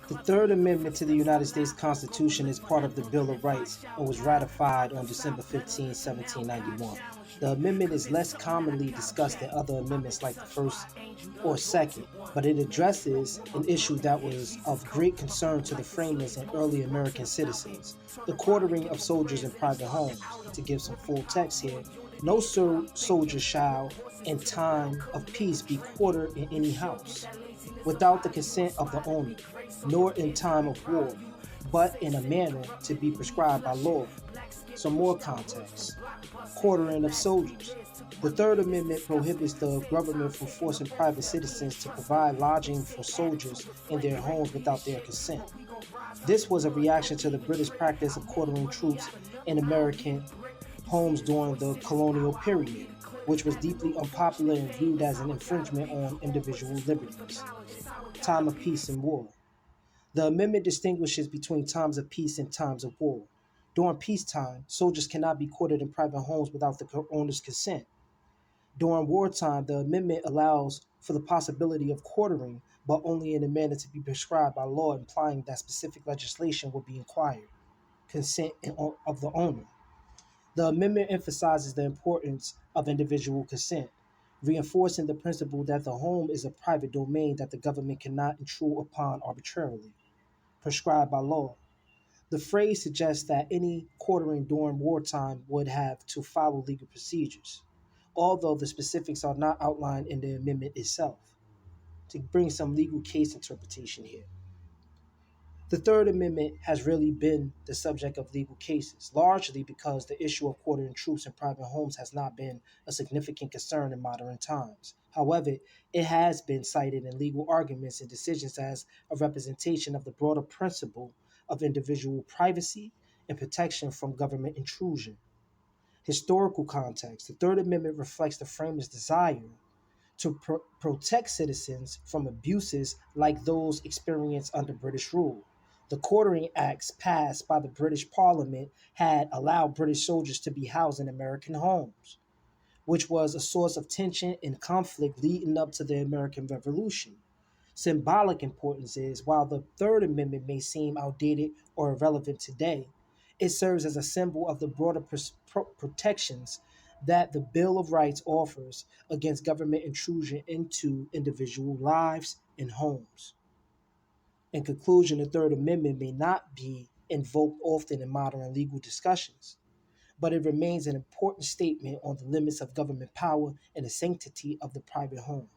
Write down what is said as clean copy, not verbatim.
The Third Amendment to the United States Constitution is part of the Bill of Rights and was ratified on December 15, 1791. The amendment is less commonly discussed than other amendments like the First or Second, but it addresses an issue that was of great concern to the framers and early American citizens: the quartering of soldiers in private homes. To give some full text here, no soldier shall, in time of peace, be quartered in any house without the consent of the owner, nor in time of war, but in a manner to be prescribed by law. Some more context: quartering of soldiers. The Third Amendment prohibits the government from forcing private citizens to provide lodging for soldiers in their homes without their consent. This was a reaction to the British practice of quartering troops in American homes during the colonial period, which was deeply unpopular and viewed as an infringement on individual liberties. Time of peace and war. The amendment distinguishes between times of peace and times of war. During peacetime, soldiers cannot be quartered in private homes without the owner's consent. During wartime, the amendment allows for the possibility of quartering, but only in a manner to be prescribed by law, implying that specific legislation will be required. Consent of the owner. The amendment emphasizes the importance of individual consent, reinforcing the principle that the home is a private domain that the government cannot intrude upon arbitrarily. Prescribed by law. The phrase suggests that any quartering during wartime would have to follow legal procedures, although the specifics are not outlined in the amendment itself. To bring some legal case interpretation here, the Third Amendment has really been the subject of legal cases, largely because the issue of quartering troops in private homes has not been a significant concern in modern times. However, it has been cited in legal arguments and decisions as a representation of the broader principle of individual privacy and protection from government intrusion. Historical context: the Third Amendment reflects the framers' desire to protect citizens from abuses like those experienced under British rule. The Quartering Acts passed by the British Parliament had allowed British soldiers to be housed in American homes, which was a source of tension and conflict leading up to the American Revolution. Symbolic importance is, while the Third Amendment may seem outdated or irrelevant today, it serves as a symbol of the broader protections that the Bill of Rights offers against government intrusion into individual lives and homes. In conclusion, the Third Amendment may not be invoked often in modern legal discussions, but it remains an important statement on the limits of government power and the sanctity of the private home.